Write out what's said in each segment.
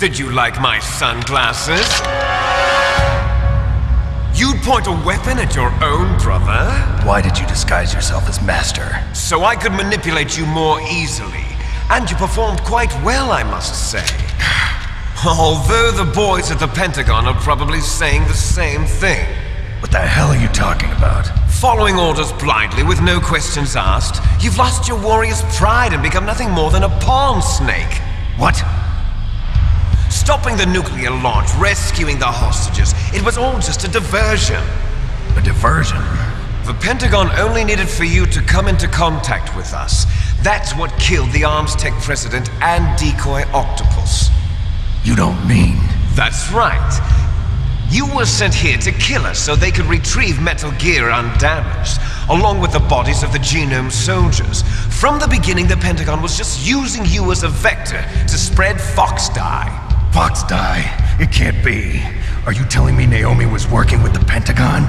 Did you like my sunglasses? You'd point a weapon at your own brother? Why did you disguise yourself as Master? So I could manipulate you more easily. And you performed quite well, I must say. Although the boys at the Pentagon are probably saying the same thing. What the hell are you talking about? Following orders blindly with no questions asked, you've lost your warrior's pride and become nothing more than a pawn snake. What? Stopping the nuclear launch, rescuing the hostages, it was all just a diversion. A diversion? The Pentagon only needed for you to come into contact with us. That's what killed the Arms Tech president and decoy octopus. You don't mean... That's right. You were sent here to kill us so they could retrieve Metal Gear undamaged, along with the bodies of the Genome soldiers. From the beginning, the Pentagon was just using you as a vector to spread Fox dye. Fox dye? It can't be. Are you telling me Naomi was working with the Pentagon?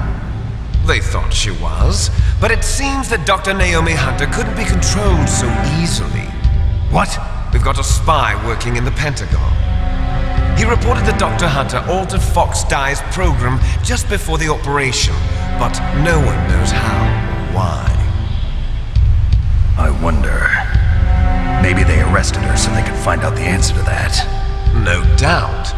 They thought she was, but it seems that Dr. Naomi Hunter couldn't be controlled so easily. What? We've got a spy working in the Pentagon. He reported that Dr. Hunter altered Fox Dye's program just before the operation, but no one knows how or why. I wonder... Maybe they arrested her so they could find out the answer to that. No doubt.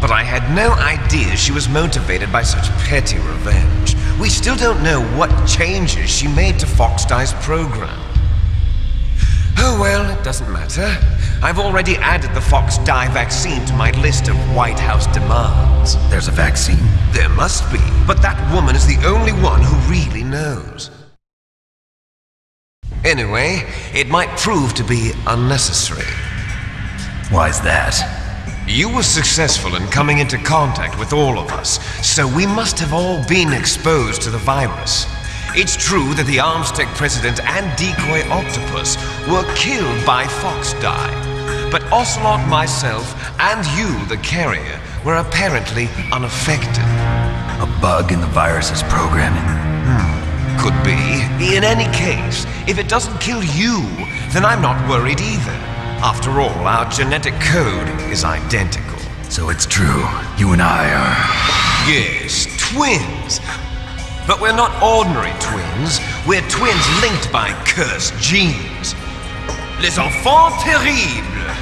But I had no idea she was motivated by such petty revenge. We still don't know what changes she made to Fox Dye's program. Oh well, it doesn't matter. I've already added the Fox Dye vaccine to my list of White House demands. There's a vaccine? There must be, but that woman is the only one who really knows. Anyway, it might prove to be unnecessary. Why's that? You were successful in coming into contact with all of us, so we must have all been exposed to the virus. It's true that the Arms Tech president and decoy octopus were killed by Fox Dye, but Ocelot, myself, and you, the carrier, were apparently unaffected. A bug in the virus's programming? Could be. In any case, if it doesn't kill you, then I'm not worried either. After all, our genetic code is identical. So it's true, you and I are... Yes, twins. But we're not ordinary twins. We're twins linked by cursed genes. Les enfants terribles.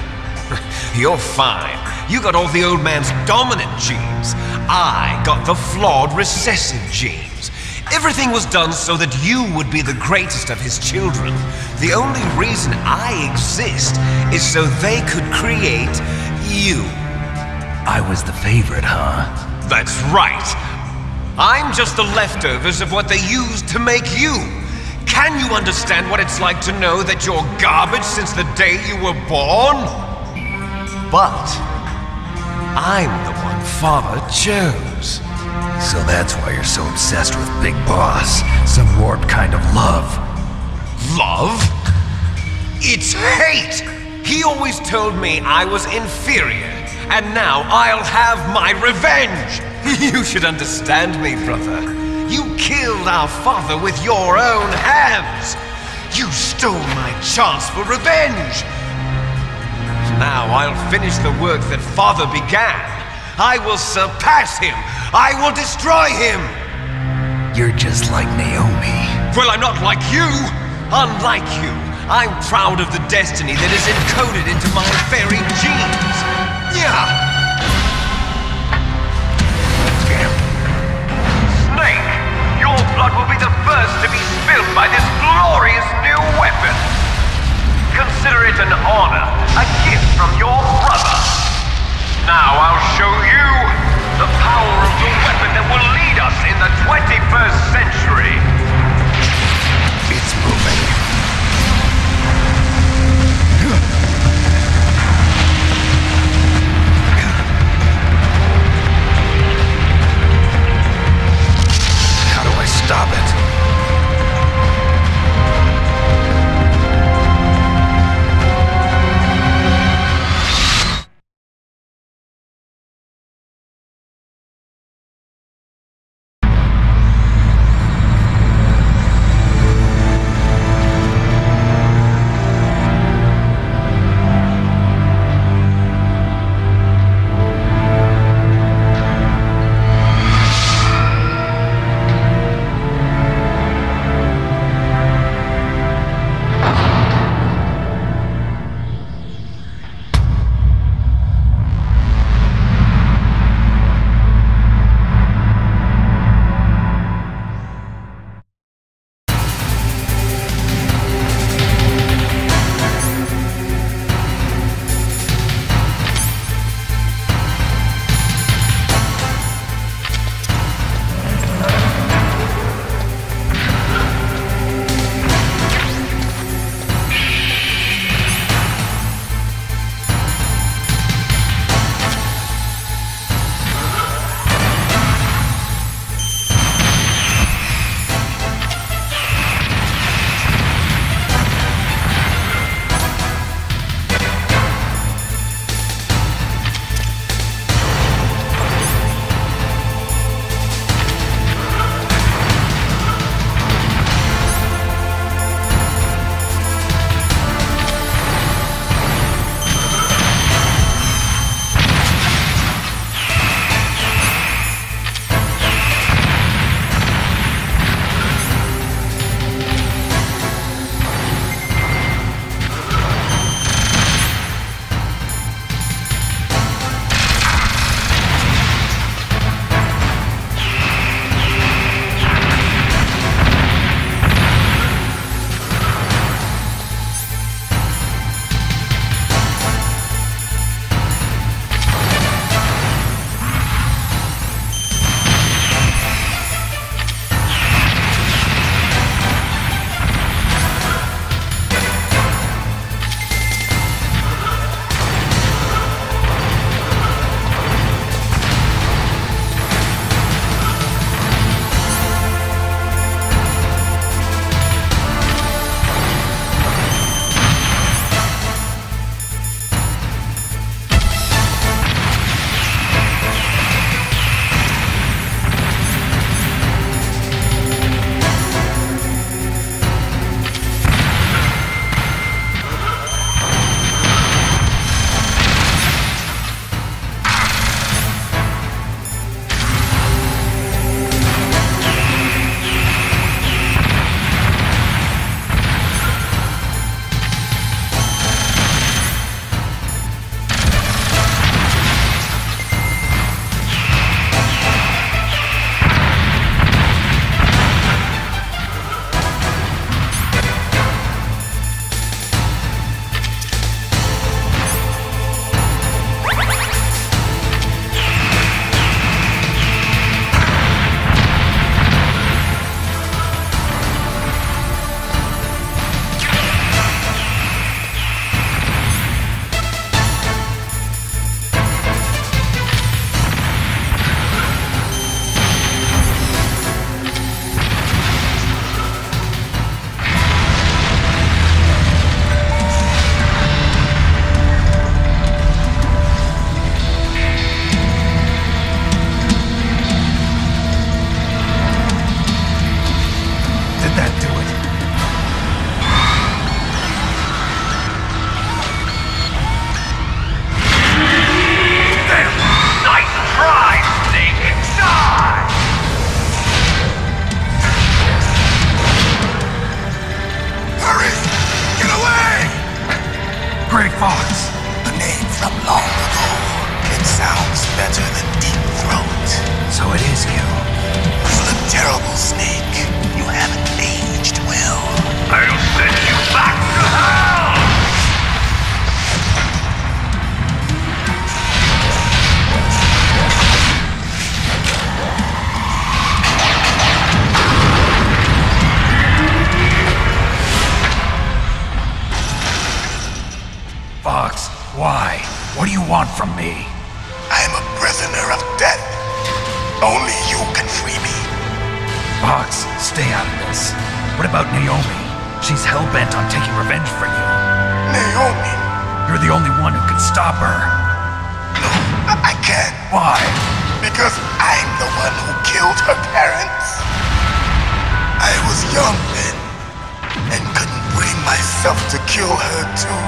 You're fine. You got all the old man's dominant genes. I got the flawed recessive genes. Everything was done so that you would be the greatest of his children. The only reason I exist is so they could create you. I was the favorite, huh? That's right. I'm just the leftovers of what they used to make you. Can you understand what it's like to know that you're garbage since the day you were born? But I'm the one Father chose. So that's why you're so obsessed with Big Boss. Some warped kind of love. Love? It's hate! He always told me I was inferior, and now I'll have my revenge! You should understand me, brother. You killed our father with your own hands! You stole my chance for revenge! Now I'll finish the work that Father began. I will surpass him! I will destroy him! You're just like Naomi. Well, I'm not like you! Unlike you, I'm proud of the destiny that is encoded into my very genes! Yeah! Snake, your blood will be the first to be spilled by this glorious new weapon! Consider it an honor, a gift from your brother! Now I'll show you the power of the weapon that will lead us in the 21st century! It's moving. How do I stop it? you want from me? I am a prisoner of death. Only you can free me. Fox, stay out of this. What about Naomi? She's hell-bent on taking revenge for you. Naomi? You're the only one who can stop her. No, I can't. Why? Because I'm the one who killed her parents. I was young then, and couldn't bring myself to kill her too.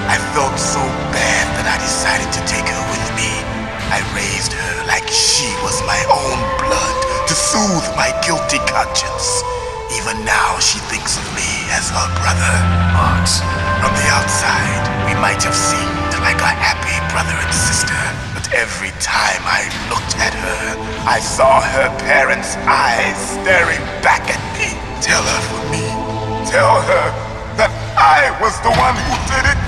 I felt so bad that I decided to take her with me. I raised her like she was my own blood to soothe my guilty conscience. Even now, she thinks of me as her brother. Fox. From the outside, we might have seemed like a happy brother and sister, but every time I looked at her, I saw her parents' eyes staring back at me. Tell her for me. Tell her that I was the one who did it.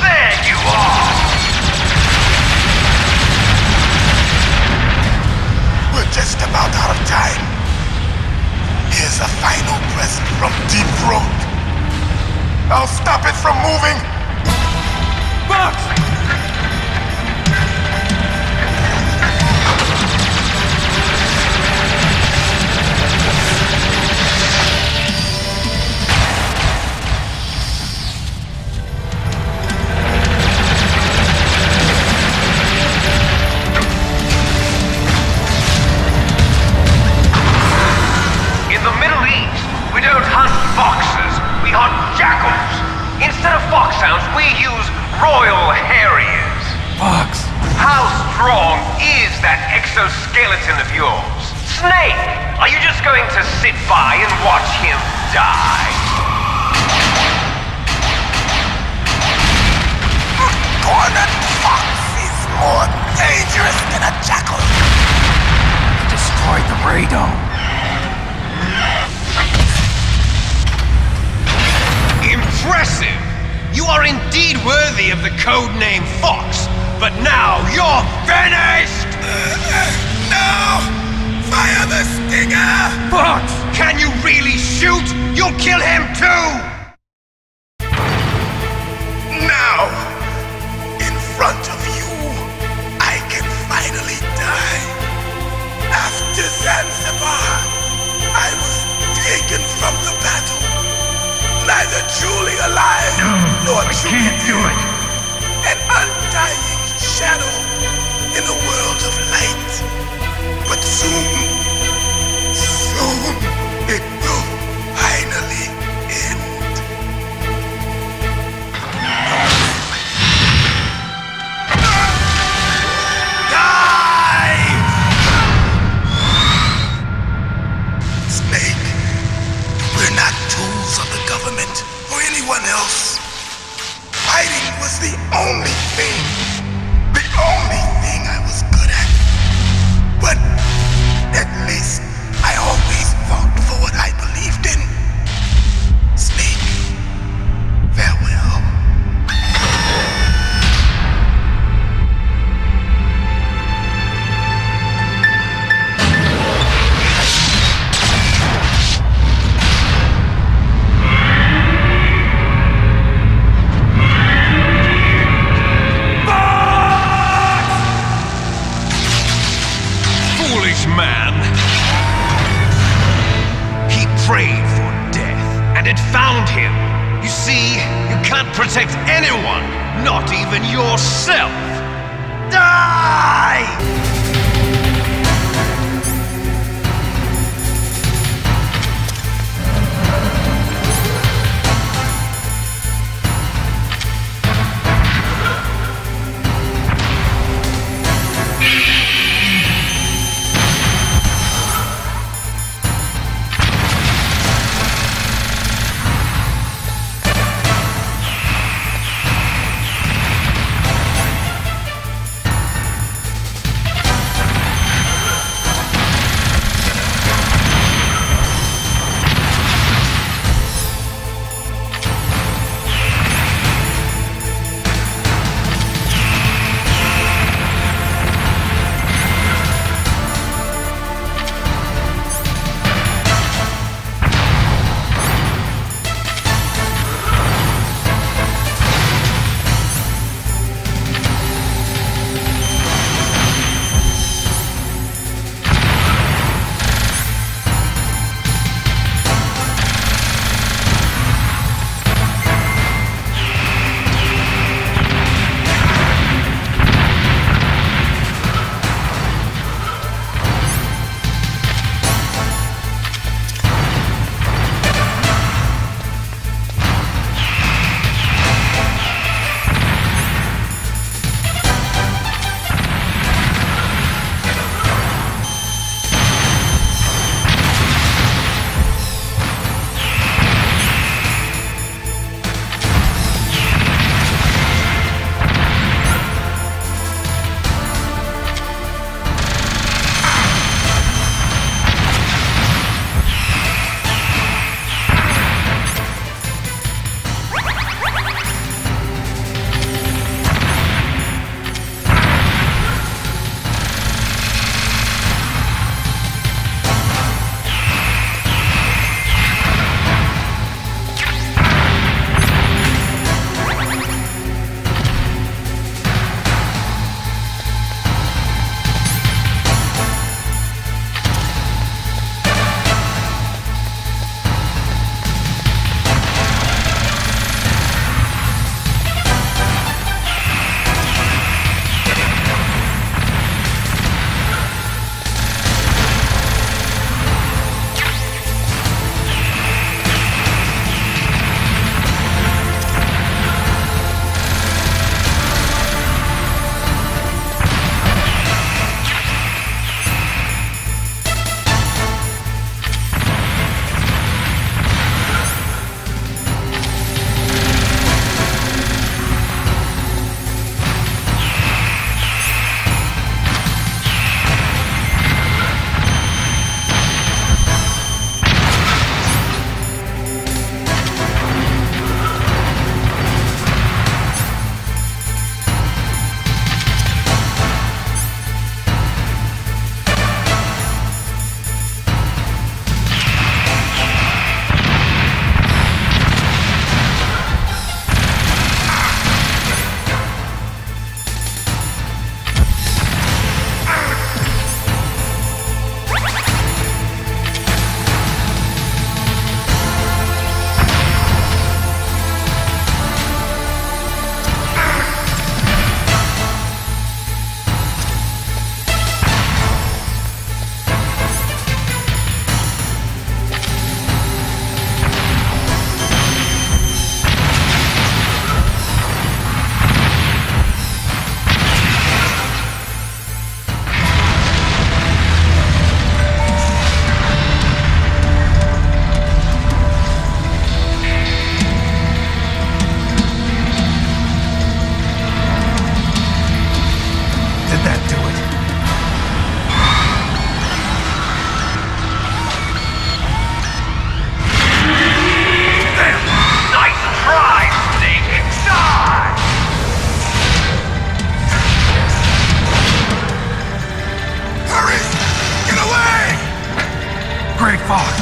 There you are! We're just about out of time. Here's a final present from Deep Throat. I'll stop it from moving. Fox! Instead of foxhounds, we use royal harriers. Fox. How strong is that exoskeleton of yours? Snake, are you just going to sit by and watch him die? Cornered fox is more dangerous than a jackal. He destroyed the radome. Impressive! You are indeed worthy of the codename Fox, but now you're finished! No! Fire the stinger! Fox! Can you really shoot? You'll kill him too! Now, in front of you, I can finally die. After Zanzibar, I was taken from the battle. Neither truly alive, nor truly can't do it. An undying shadow in a world of light. But soon, it will finally end. Die! Snake, we're not tools of the government or anyone else. Fighting was the only thing I was good at. But at least I always fought for what I believed in. Snake, farewell. Man. He prayed for death, and it found him. You see, you can't protect anyone, not even yourself. Die!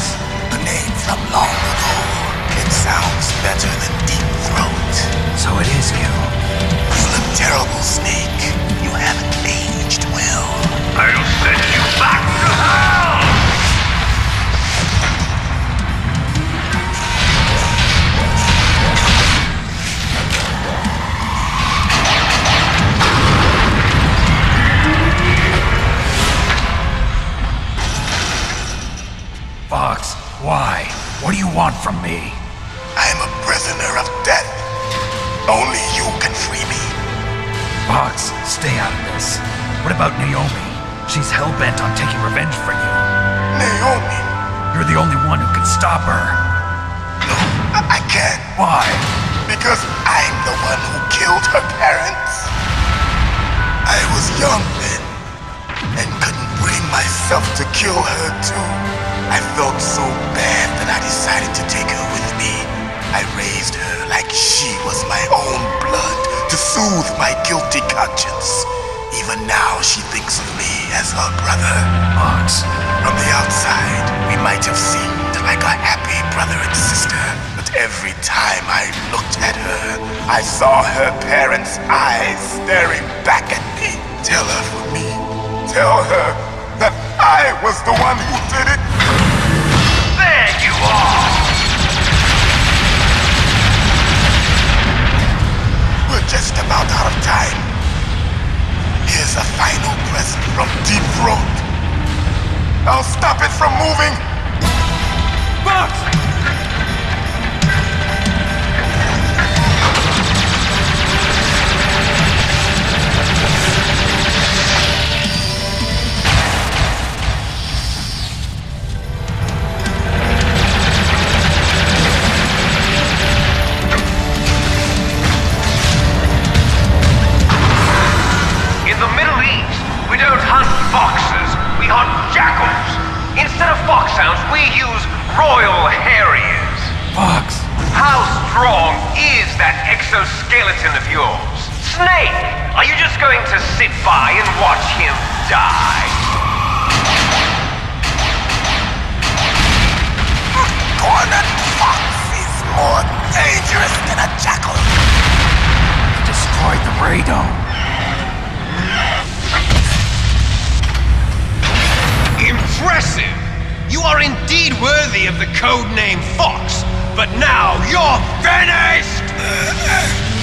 Fox? A name from long ago. It sounds better than Deep Throat. So it is you. You look terrible, Snake. You haven't aged well. I'll send you back to hell! Fox, why? What do you want from me? I am a prisoner of death. Only you can free me. Fox, stay out of this. What about Naomi? She's hell-bent on taking revenge for you. Naomi? You're the only one who can stop her. No, I can't. Why? Because I'm the one who killed her parents. I was young then, and couldn't bring myself to kill her too. I felt so bad that I decided to take her with me. I raised her like she was my own blood to soothe my guilty conscience. Even now she thinks of me as her brother. Fox. From the outside, we might have seemed like a happy brother and sister, but every time I looked at her, I saw her parents' eyes staring back at me. Tell her for me. Tell her that I was the one who did it. There you are! We're just about out of time. Here's a final present from Deep Throat. I'll stop it from moving. Fox! In the Middle East, we don't hunt foxes, we hunt jackals. Instead of foxhounds, we use royal harriers. Fox. How strong is that exoskeleton of yours? Snake, are you just going to sit by and watch him die? Cornered fox is more dangerous than a jackal. You destroyed the radome. Impressive! You are indeed worthy of the codename Fox, but now you're finished!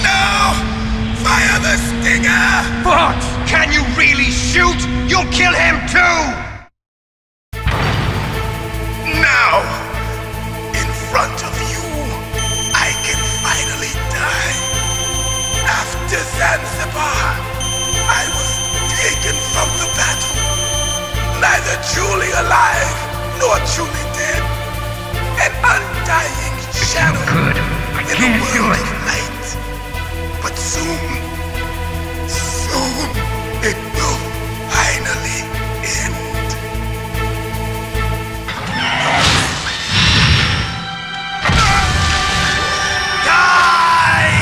No! Fire the stinger! Fox! Can you really shoot? You'll kill him too! Now, in front of you, I can finally die. After Zanzibar, I was taken from the battle. Neither truly alive, nor truly dead. An undying shadow in a world of light. But soon, it will finally end. Die!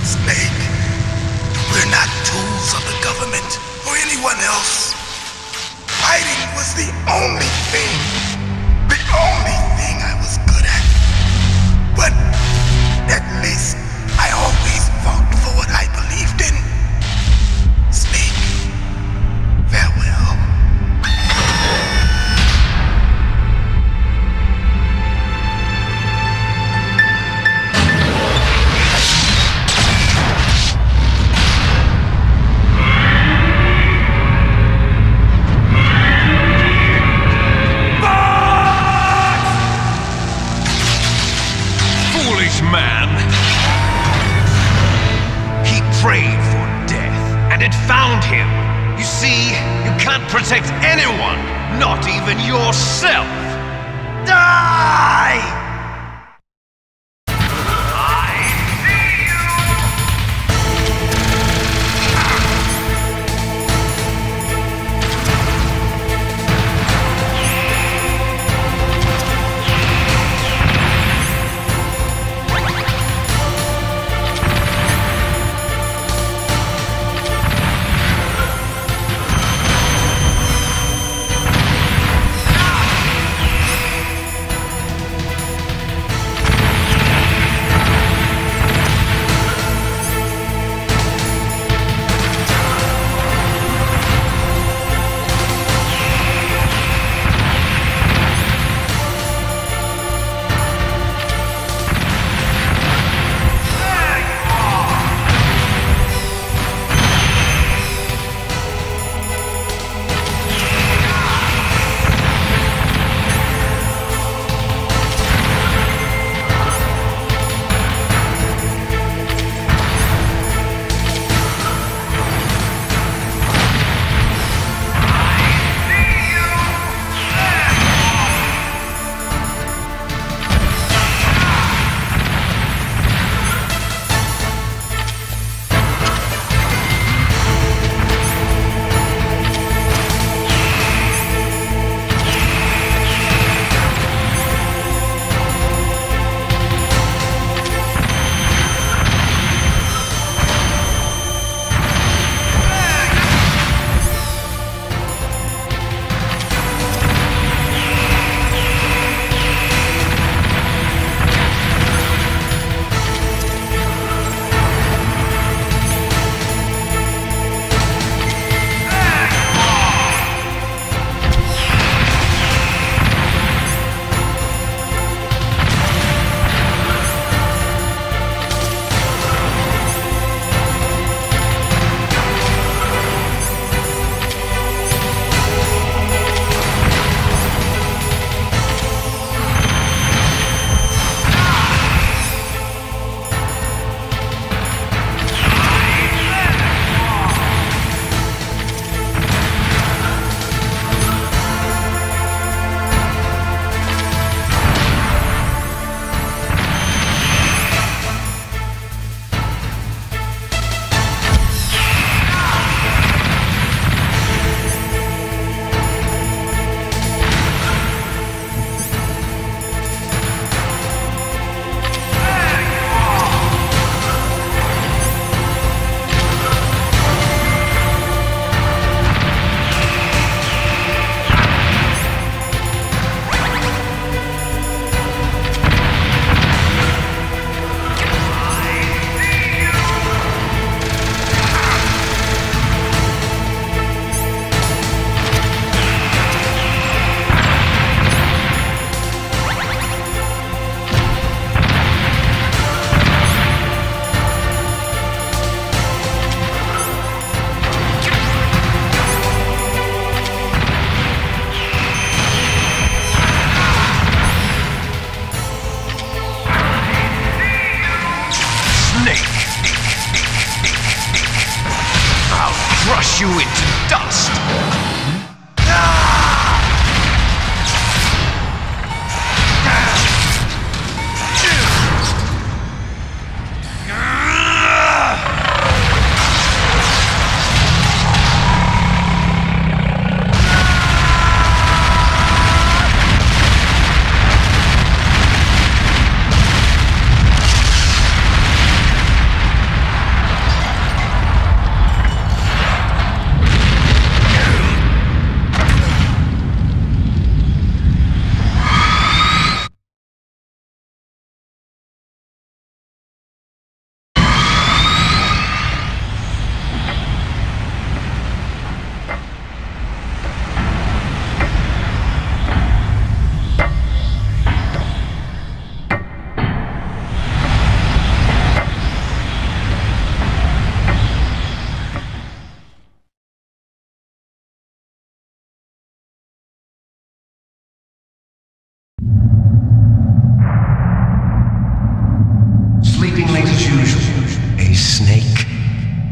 Snake, we're not tools of the government or anyone else. Fighting was the only thing I was good at. But at least I always fought for what I believed in. Snake, farewell. Foolish man! He prayed for death, and it found him. You see, you can't protect anyone, not even yourself. Die! I see you!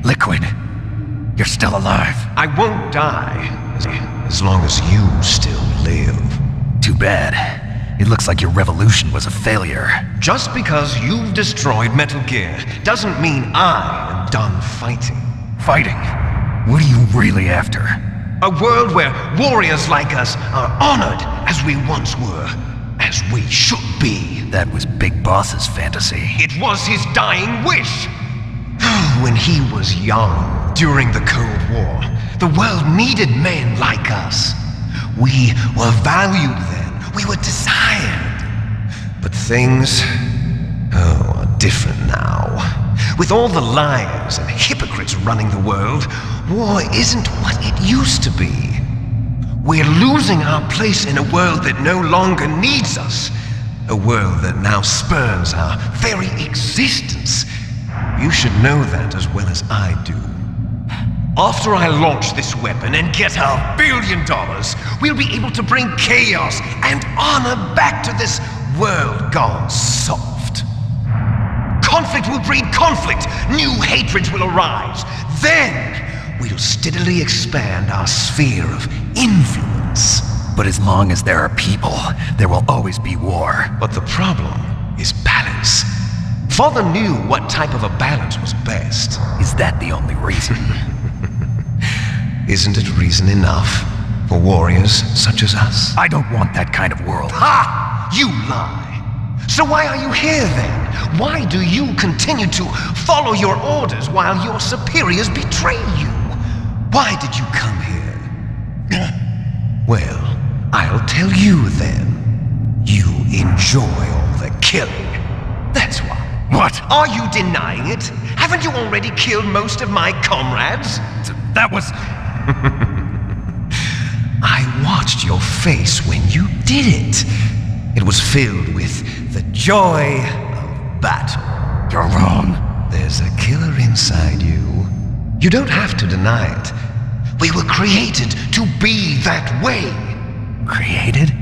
Liquid, you're still alive. I won't die as long as you still live. Too bad. It looks like your revolution was a failure. Just because you've destroyed Metal Gear doesn't mean I am done fighting. Fighting? What are you really after? A world where warriors like us are honored as we once were, as we should be. That was Big Boss's fantasy. It was his dying wish. When he was young, during the Cold War, the world needed men like us. We were valued then. We were desired. But things, are different now. With all the liars and hypocrites running the world, war isn't what it used to be. We're losing our place in a world that no longer needs us. A world that now spurns our very existence. You should know that as well as I do. After I launch this weapon and get $1 billion, we'll be able to bring chaos and honor back to this world gone soft. Conflict will breed conflict. New hatreds will arise. Then we'll steadily expand our sphere of influence. But as long as there are people, there will always be war. But the problem is balance. Father knew what type of a balance was best. Is that the only reason? Isn't it reason enough for warriors such as us? I don't want that kind of world. Ha! You lie! So why are you here then? Why do you continue to follow your orders while your superiors betray you? Why did you come here? Well, I'll tell you then. You enjoy all the killing. That's why. What? Are you denying it? Haven't you already killed most of my comrades? That was... I watched your face when you did it. It was filled with the joy of battle. You're wrong. There's a killer inside you. You don't have to deny it. We were created to be that way. Created?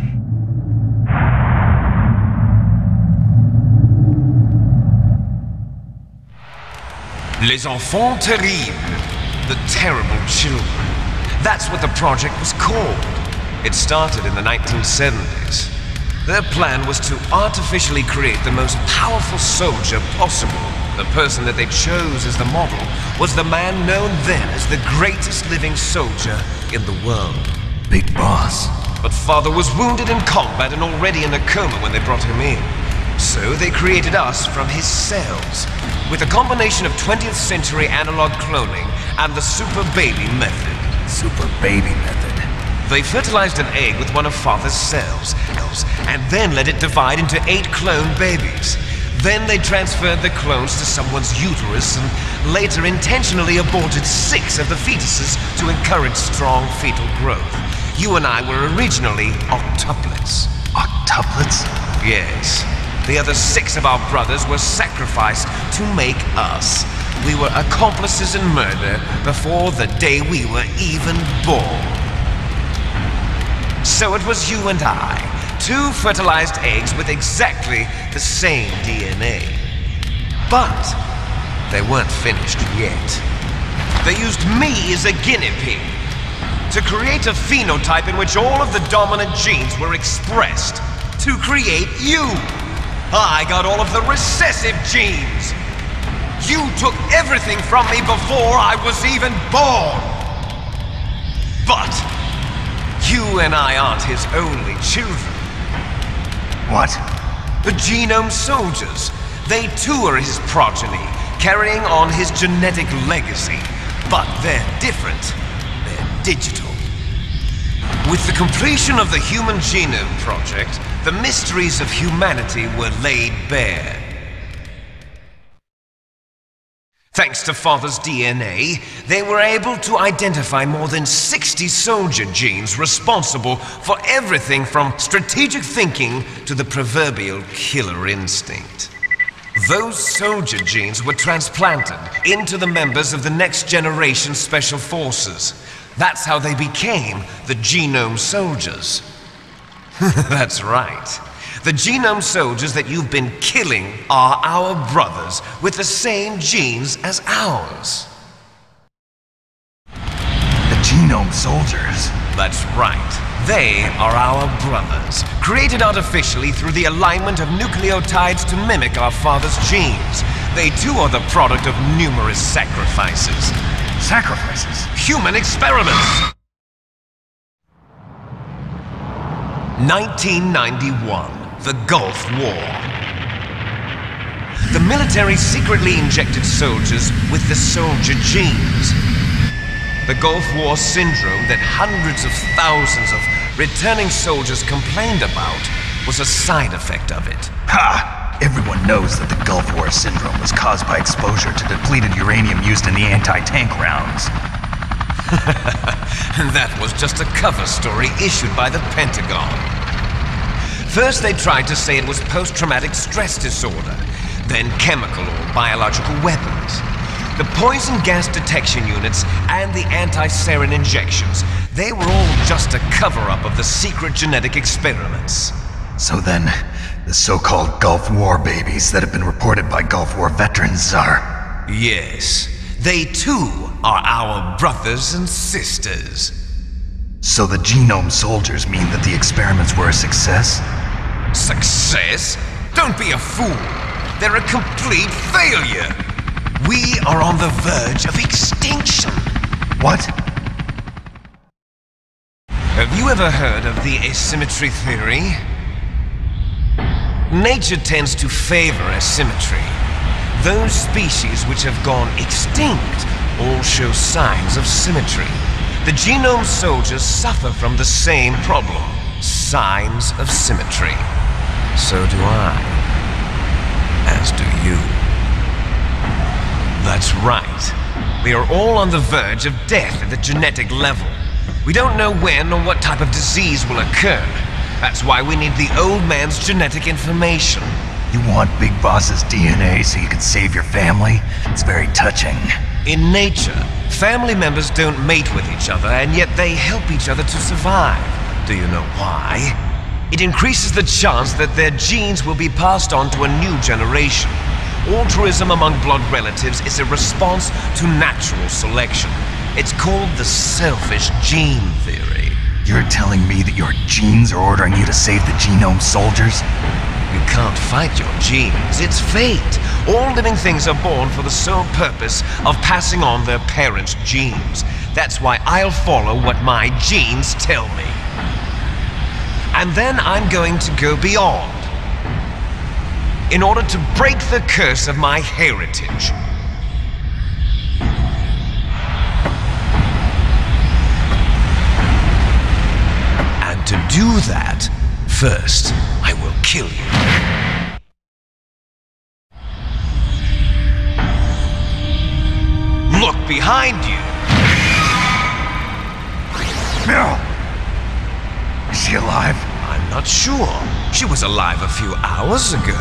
Les enfants terribles. The terrible children. That's what the project was called. It started in the 1970s. Their plan was to artificially create the most powerful soldier possible. The person that they chose as the model was the man known then as the greatest living soldier in the world. Big Boss. But Father was wounded in combat and already in a coma when they brought him in. So they created us from his cells, with a combination of 20th century analog cloning and the super baby method. Super baby method. They fertilized an egg with one of Father's cells, and then let it divide into 8 clone babies. Then they transferred the clones to someone's uterus and later intentionally aborted 6 of the fetuses to encourage strong fetal growth. You and I were originally octuplets. Octuplets? Yes. The other 6 of our brothers were sacrificed to make us. We were accomplices in murder before the day we were even born. So it was you and I, 2 fertilized eggs with exactly the same DNA. But they weren't finished yet. They used me as a guinea pig to create a phenotype in which all of the dominant genes were expressed to create you. I got all of the recessive genes. You took everything from me before I was even born. But you and I aren't his only children. What? The genome soldiers. They too are his progeny, carrying on his genetic legacy. But they're different. They're digital. With the completion of the Human Genome Project, the mysteries of humanity were laid bare. Thanks to Father's DNA, they were able to identify more than 60 soldier genes responsible for everything from strategic thinking to the proverbial killer instinct. Those soldier genes were transplanted into the members of the next generation special forces. That's how they became the genome soldiers. That's right. The genome soldiers that you've been killing are our brothers with the same genes as ours. genome soldiers. That's right. They are our brothers, created artificially through the alignment of nucleotides to mimic our father's genes. They too are the product of numerous sacrifices. Sacrifices? Human experiments! 1991, the Gulf War. The military secretly injected soldiers with the soldier genes. The Gulf War syndrome that hundreds of thousands of returning soldiers complained about was a side effect of it. Ha! Everyone knows that the Gulf War syndrome was caused by exposure to depleted uranium used in the anti-tank rounds. That was just a cover story issued by the Pentagon. First they tried to say it was post-traumatic stress disorder, then chemical or biological weapons. The poison gas detection units and the anti-sarin injections, they were all just a cover-up of the secret genetic experiments. So then, the so-called Gulf War babies that have been reported by Gulf War veterans are... Yes, they too are our brothers and sisters. So the genome soldiers mean that the experiments were a success? Success? Don't be a fool. They're a complete failure. We are on the verge of extinction. What? Have you ever heard of the asymmetry theory? Nature tends to favor asymmetry. Those species which have gone extinct all show signs of symmetry. The genome soldiers suffer from the same problem, signs of symmetry. So do I. As do you. That's right. We are all on the verge of death at the genetic level. We don't know when or what type of disease will occur. That's why we need the old man's genetic information. You want Big Boss's DNA so you can save your family? It's very touching. In nature, family members don't mate with each other, and yet they help each other to survive. Do you know why? It increases the chance that their genes will be passed on to a new generation. Altruism among blood relatives is a response to natural selection. It's called the selfish gene theory. You're telling me that your genes are ordering you to save the genome soldiers? You can't fight your genes. It's fate. All living things are born for the sole purpose of passing on their parents' genes. That's why I'll follow what my genes tell me. And then I'm going to go beyond, in order to break the curse of my heritage. And to do that, first, I will kill you. Look behind you! Meryl! Is she alive? I'm not sure. She was alive a few hours ago.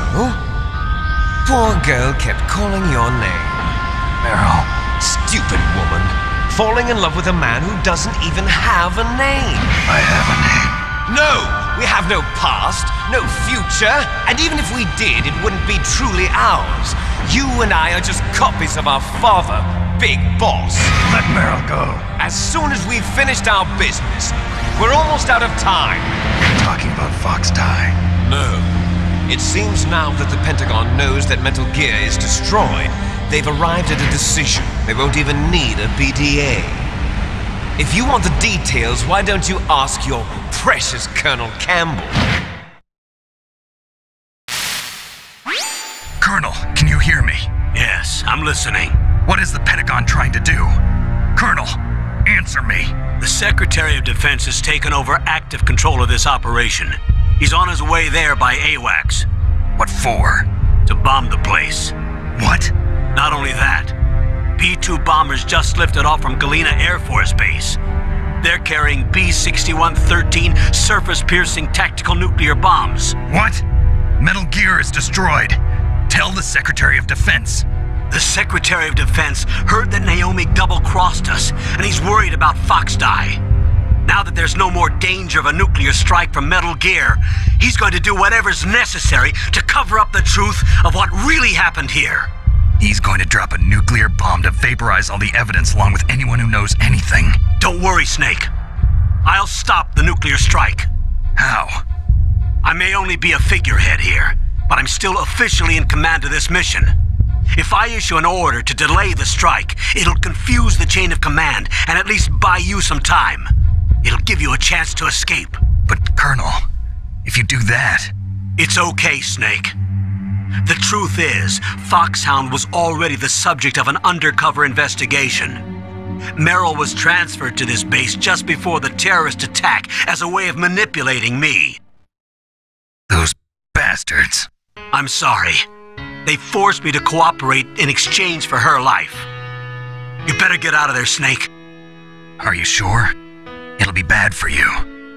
Poor girl kept calling your name. Meryl. Stupid woman. Falling in love with a man who doesn't even have a name. I have a name. No! We have no past, no future, and even if we did, it wouldn't be truly ours. You and I are just copies of our father, Big Boss. Let Meryl go. As soon as we've finished our business, we're almost out of time. You're talking about Fox Die. No. It seems now that the Pentagon knows that Metal Gear is destroyed, they've arrived at a decision. They won't even need a BDA. If you want the details, why don't you ask your precious Colonel Campbell? Colonel, can you hear me? Yes, I'm listening. What is the Pentagon trying to do? Colonel, answer me. The Secretary of Defense has taken over active control of this operation. He's on his way there by AWACS. What for? To bomb the place. What? Not only that, B-2 bombers just lifted off from Galena Air Force Base. They're carrying B-6113 surface-piercing tactical nuclear bombs. What? Metal Gear is destroyed. Tell the Secretary of Defense. The Secretary of Defense heard that Naomi double-crossed us, and he's worried about Fox Die. Now that there's no more danger of a nuclear strike from Metal Gear, he's going to do whatever's necessary to cover up the truth of what really happened here. He's going to drop a nuclear bomb to vaporize all the evidence along with anyone who knows anything. Don't worry, Snake. I'll stop the nuclear strike. How? I may only be a figurehead here, but I'm still officially in command of this mission. If I issue an order to delay the strike, it'll confuse the chain of command and at least buy you some time. It'll give you a chance to escape. But, Colonel, if you do that... It's okay, Snake. The truth is, Foxhound was already the subject of an undercover investigation. Merrill was transferred to this base just before the terrorist attack as a way of manipulating me. Those bastards. I'm sorry. They forced me to cooperate in exchange for her life. You better get out of there, Snake. Are you sure? It'll be bad for you.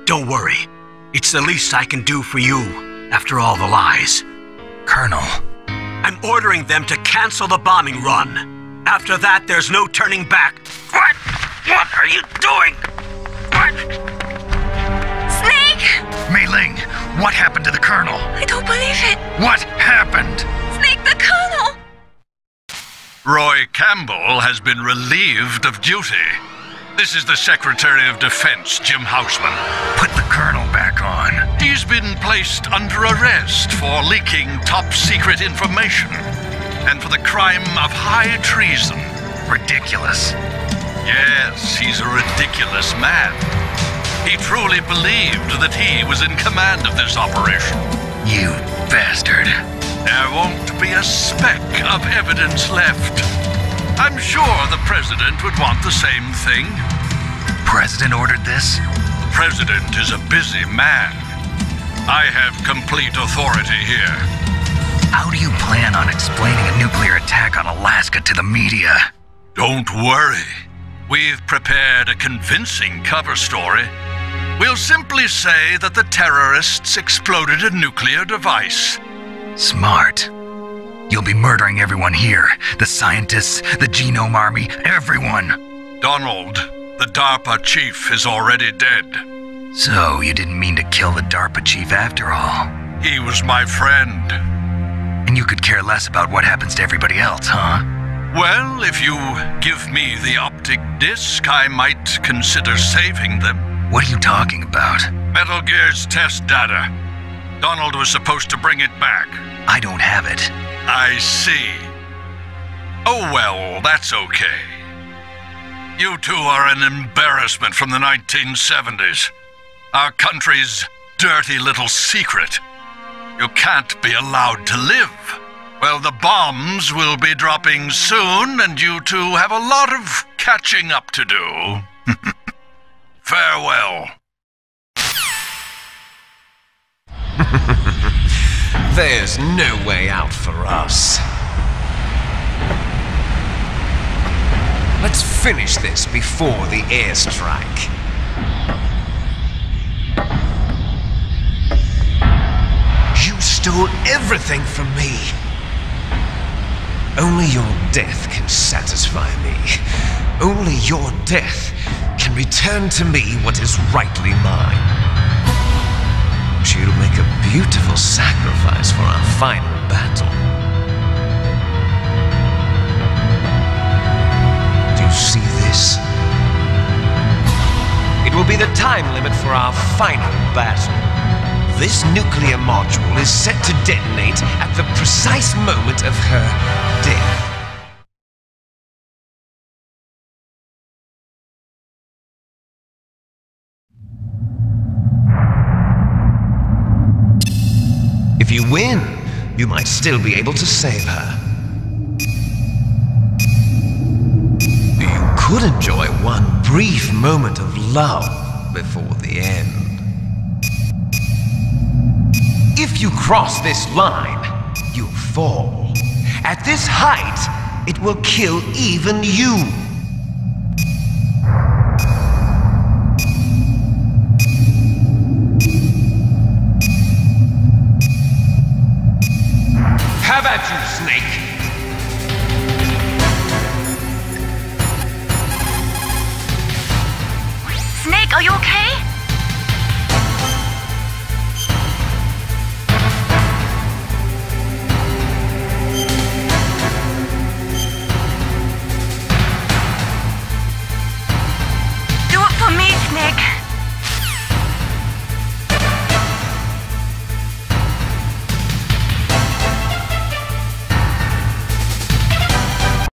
Don't worry. It's the least I can do for you, after all the lies. Colonel. I'm ordering them to cancel the bombing run. After that, there's no turning back. What? What are you doing? What? Snake! Mei Ling, what happened to the Colonel? I don't believe it. What happened? Snake, the Colonel! Roy Campbell has been relieved of duty. This is the Secretary of Defense, Jim Houseman. Put the Colonel back on. He's been placed under arrest for leaking top-secret information and for the crime of high treason. Ridiculous. Yes, he's a ridiculous man. He truly believed that he was in command of this operation. You bastard. There won't be a speck of evidence left. I'm sure the President would want the same thing. President ordered this? The President is a busy man. I have complete authority here. How do you plan on explaining a nuclear attack on Alaska to the media? Don't worry. We've prepared a convincing cover story. We'll simply say that the terrorists exploded a nuclear device. Smart. You'll be murdering everyone here. The scientists, the Genome Army, everyone. Donald, the DARPA chief, is already dead. So, you didn't mean to kill the DARPA chief after all. He was my friend. And you could care less about what happens to everybody else, huh? Well, if you give me the optic disc, I might consider saving them. What are you talking about? Metal Gear's test data. Donald was supposed to bring it back. I don't have it. I see. Oh well, that's okay. You two are an embarrassment from the 1970s. Our country's dirty little secret. You can't be allowed to live. Well, the bombs will be dropping soon, and you two have a lot of catching up to do. Farewell. There's no way out for us. Let's finish this before the airstrike. You stole everything from me. Only your death can satisfy me. Only your death can return to me what is rightly mine. She'll make a beautiful sacrifice for our final battle. Do you see this? It will be the time limit for our final battle. This nuclear module is set to detonate at the precise moment of her death. If you win, you might still be able to save her. You could enjoy one brief moment of love before the end. If you cross this line, you'll fall. At this height, it will kill even you. Have at you, Snake! Snake, are you okay? Please, Snake.